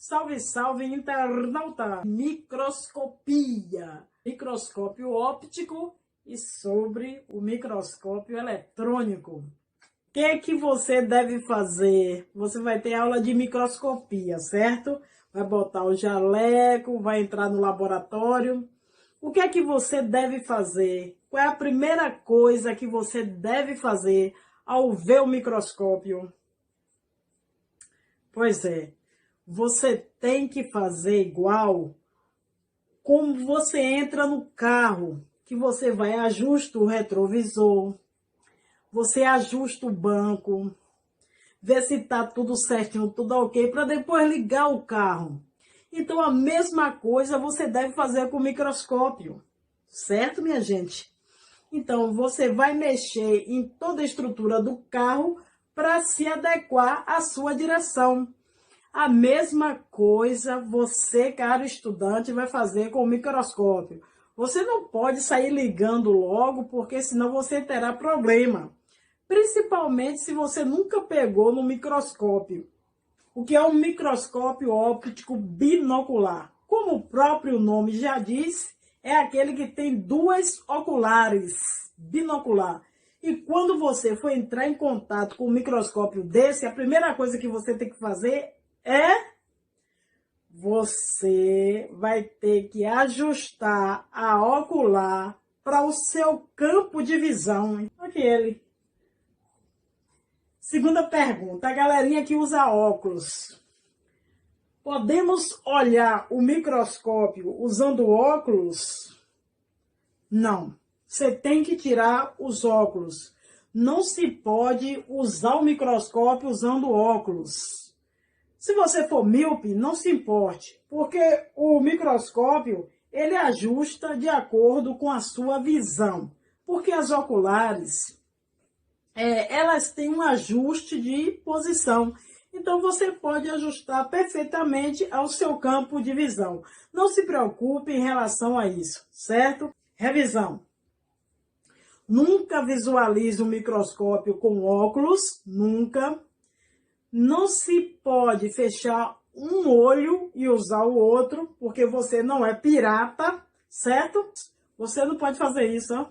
Salve, salve, internauta! Microscopia, microscópio óptico e sobre o microscópio eletrônico. O que você deve fazer? Você vai ter aula de microscopia, certo? Vai botar o jaleco, vai entrar no laboratório. O que é que você deve fazer? Qual é a primeira coisa que você deve fazer ao ver o microscópio? Pois é, você tem que fazer igual como você entra no carro, que você vai ajusta o retrovisor, você ajusta o banco, vê se tá tudo certinho, tudo ok, para depois ligar o carro. Então a mesma coisa você deve fazer com o microscópio, certo, minha gente? Então você vai mexer em toda a estrutura do carro para se adequar à sua direção. A mesma coisa você, caro estudante, vai fazer com o microscópio. Você não pode sair ligando logo, porque senão você terá problema. Principalmente se você nunca pegou no microscópio. O que é um microscópio óptico binocular? Como o próprio nome já diz, é aquele que tem duas oculares, binocular. E quando você for entrar em contato com um microscópio desse, a primeira coisa que você tem que fazer você vai ter que ajustar a ocular para o seu campo de visão. Aquele. Segunda pergunta, a galerinha que usa óculos. Podemos olhar o microscópio usando óculos? Não. Você tem que tirar os óculos. Não se pode usar o microscópio usando óculos. Se você for míope, não se importe, porque o microscópio, ele ajusta de acordo com a sua visão. Porque as oculares, elas têm um ajuste de posição. Então, você pode ajustar perfeitamente ao seu campo de visão. Não se preocupe em relação a isso, certo? Revisão. Nunca visualize o microscópio com óculos, nunca. Não se pode fechar um olho e usar o outro, porque você não é pirata, certo? Você não pode fazer isso, ó.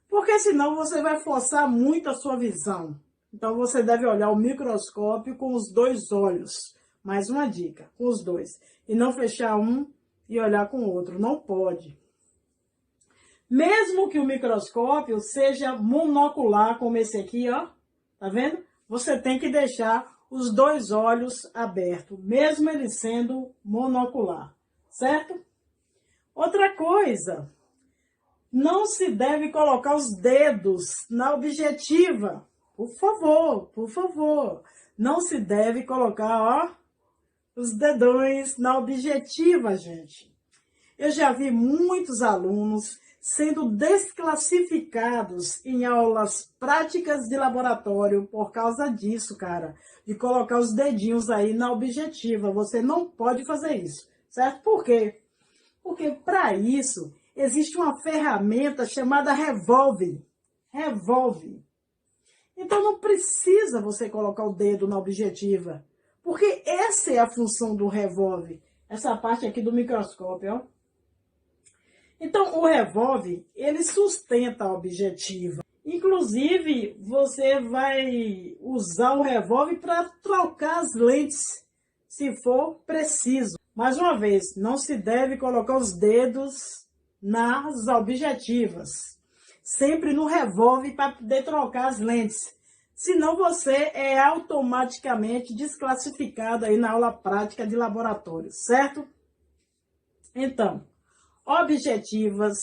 Porque senão você vai forçar muito a sua visão. Então você deve olhar o microscópio com os dois olhos. Mais uma dica, com os dois. E não fechar um e olhar com o outro. Não pode. Mesmo que o microscópio seja monocular, como esse aqui, ó. Tá vendo? Você tem que deixar os dois olhos abertos, mesmo ele sendo monocular, certo? Outra coisa, não se deve colocar os dedos na objetiva. Por favor, não se deve colocar, ó, os dedões na objetiva, gente. Eu já vi muitos alunos sendo desclassificados em aulas práticas de laboratório por causa disso, cara. De colocar os dedinhos aí na objetiva. Você não pode fazer isso, certo? Por quê? Porque para isso existe uma ferramenta chamada revólver. Revólver. Então não precisa você colocar o dedo na objetiva. Porque essa é a função do revólver. Essa parte aqui do microscópio, ó. Então, o revólver, ele sustenta a objetiva. Inclusive, você vai usar o revólver para trocar as lentes, se for preciso. Mais uma vez, não se deve colocar os dedos nas objetivas. Sempre no revólver para poder trocar as lentes. Senão você é automaticamente desclassificado aí na aula prática de laboratório, certo? Então, objetivas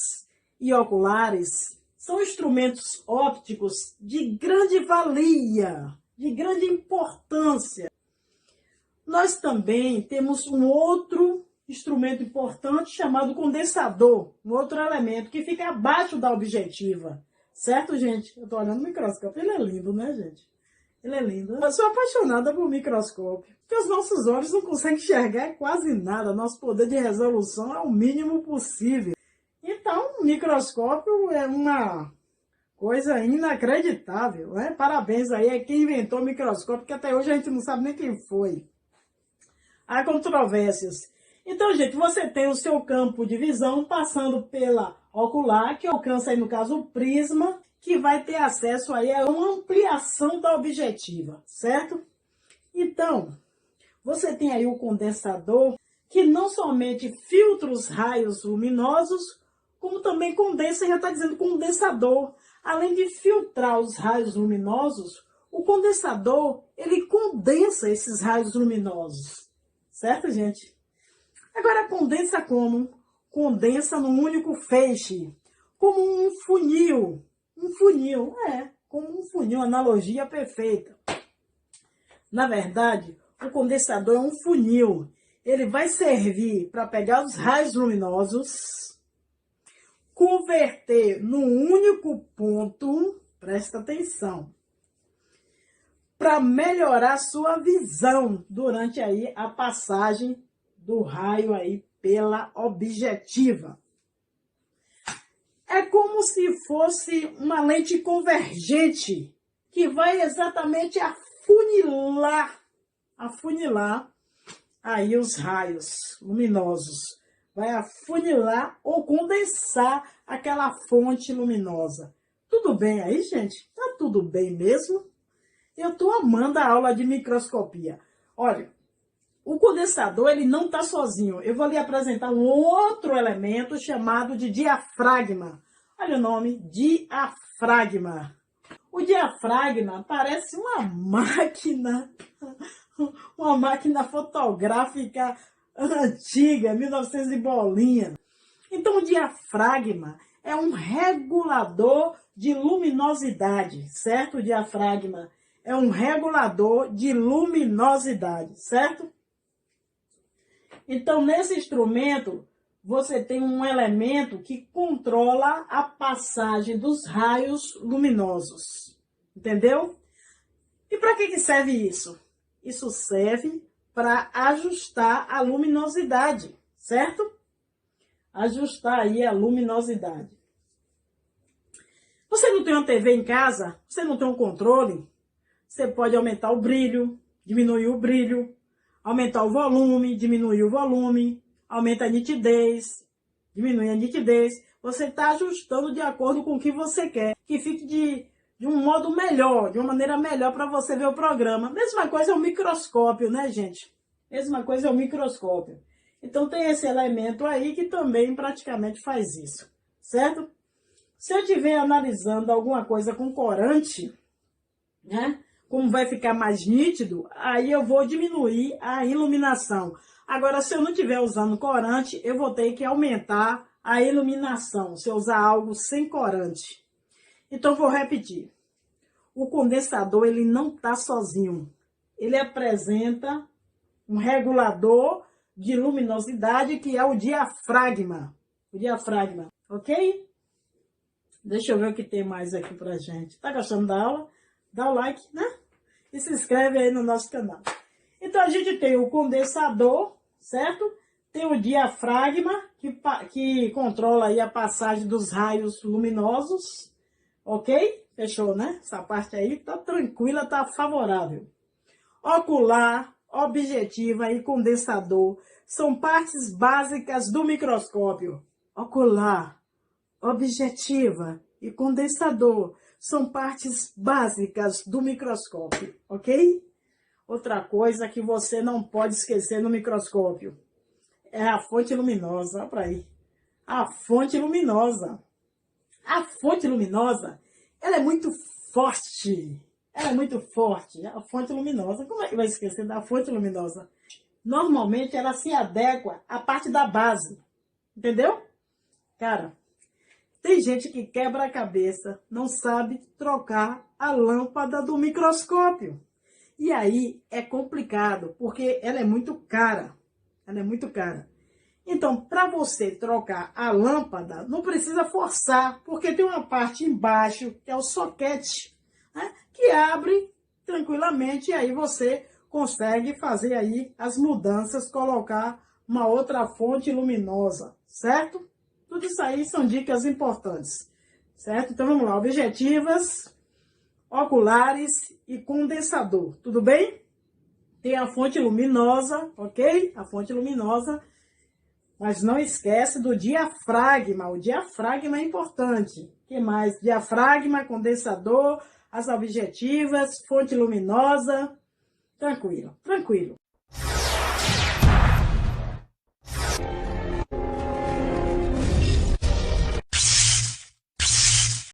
e oculares são instrumentos ópticos de grande valia, de grande importância. Nós também temos um outro instrumento importante chamado condensador, um outro elemento que fica abaixo da objetiva. Certo, gente? Eu estou olhando o microscópio, ele é lindo, né, gente? Ele é lindo. Eu sou apaixonada por microscópio, porque os nossos olhos não conseguem enxergar quase nada. Nosso poder de resolução é o mínimo possível. Então, o microscópio é uma coisa inacreditável, né? Parabéns aí a quem inventou o microscópio, que até hoje a gente não sabe nem quem foi. Há controvérsias. Então, gente, você tem o seu campo de visão passando pela ocular, que alcança aí, no caso, o prisma, que vai ter acesso aí a uma ampliação da objetiva, certo? Então, você tem aí o condensador, que não somente filtra os raios luminosos, como também condensa, já está dizendo condensador. Além de filtrar os raios luminosos, o condensador, ele condensa esses raios luminosos. Certo, gente? Agora, condensa como? Condensa num único feixe, como um funil. Um funil, como um funil, analogia perfeita. Na verdade, o condensador é um funil. Ele vai servir para pegar os raios luminosos, converter num único ponto, presta atenção, para melhorar sua visão durante aí a passagem do raio aí pela objetiva. É como se fosse uma lente convergente que vai exatamente afunilar aí os raios luminosos. Vai afunilar ou condensar aquela fonte luminosa. Tudo bem aí, gente? Tá tudo bem mesmo? Eu tô amando a aula de microscopia. Olha, o condensador, ele não está sozinho. Eu vou lhe apresentar um outro elemento chamado de diafragma. Olha o nome, diafragma. O diafragma parece uma máquina fotográfica antiga, 1900 e bolinha. Então, o diafragma é um regulador de luminosidade, certo? O diafragma é um regulador de luminosidade, certo? Então, nesse instrumento, você tem um elemento que controla a passagem dos raios luminosos. Entendeu? E para que serve isso? Isso serve para ajustar a luminosidade, certo? Ajustar aí a luminosidade. Você não tem uma TV em casa? Você não tem um controle? Você pode aumentar o brilho, diminuir o brilho, aumentar o volume, diminuir o volume, aumenta a nitidez, diminui a nitidez. Você está ajustando de acordo com o que você quer, que fique de um modo melhor, de uma maneira melhor para você ver o programa. Mesma coisa é o microscópio, né, gente? Mesma coisa é o microscópio. Então tem esse elemento aí que também praticamente faz isso, certo? Se eu estiver analisando alguma coisa com corante, né? Como vai ficar mais nítido, aí eu vou diminuir a iluminação. Agora, se eu não estiver usando corante, eu vou ter que aumentar a iluminação, se eu usar algo sem corante. Então, vou repetir. O condensador, ele não está sozinho. Ele apresenta um regulador de luminosidade, que é o diafragma. O diafragma, ok? Deixa eu ver o que tem mais aqui pra gente. Tá gostando da aula? Dá o like, né? E se inscreve aí no nosso canal. Então, a gente tem o condensador, certo? Tem o diafragma, que controla aí a passagem dos raios luminosos. Ok? Fechou, né? Essa parte aí tá tranquila, tá favorável. Ocular, objetiva e condensador são partes básicas do microscópio. Ocular, objetiva e condensador são partes básicas do microscópio, ok? Outra coisa que você não pode esquecer no microscópio é a fonte luminosa. Olha para aí. A fonte luminosa. A fonte luminosa, ela é muito forte. Ela é muito forte. A fonte luminosa. Como é que vai esquecer da fonte luminosa? Normalmente, ela se adequa à parte da base. Entendeu? Cara, tem gente que quebra a cabeça, não sabe trocar a lâmpada do microscópio. E aí é complicado, porque ela é muito cara. Ela é muito cara. Então, para você trocar a lâmpada, não precisa forçar, porque tem uma parte embaixo, que é o soquete, né, que abre tranquilamente, e aí você consegue fazer aí as mudanças, colocar uma outra fonte luminosa, certo? Tudo isso aí são dicas importantes, certo? Então, vamos lá. Objetivas, oculares e condensador, tudo bem? Tem a fonte luminosa, ok? A fonte luminosa. Mas não esquece do diafragma. O diafragma é importante. O que mais? Diafragma, condensador, as objetivas, fonte luminosa. Tranquilo, tranquilo.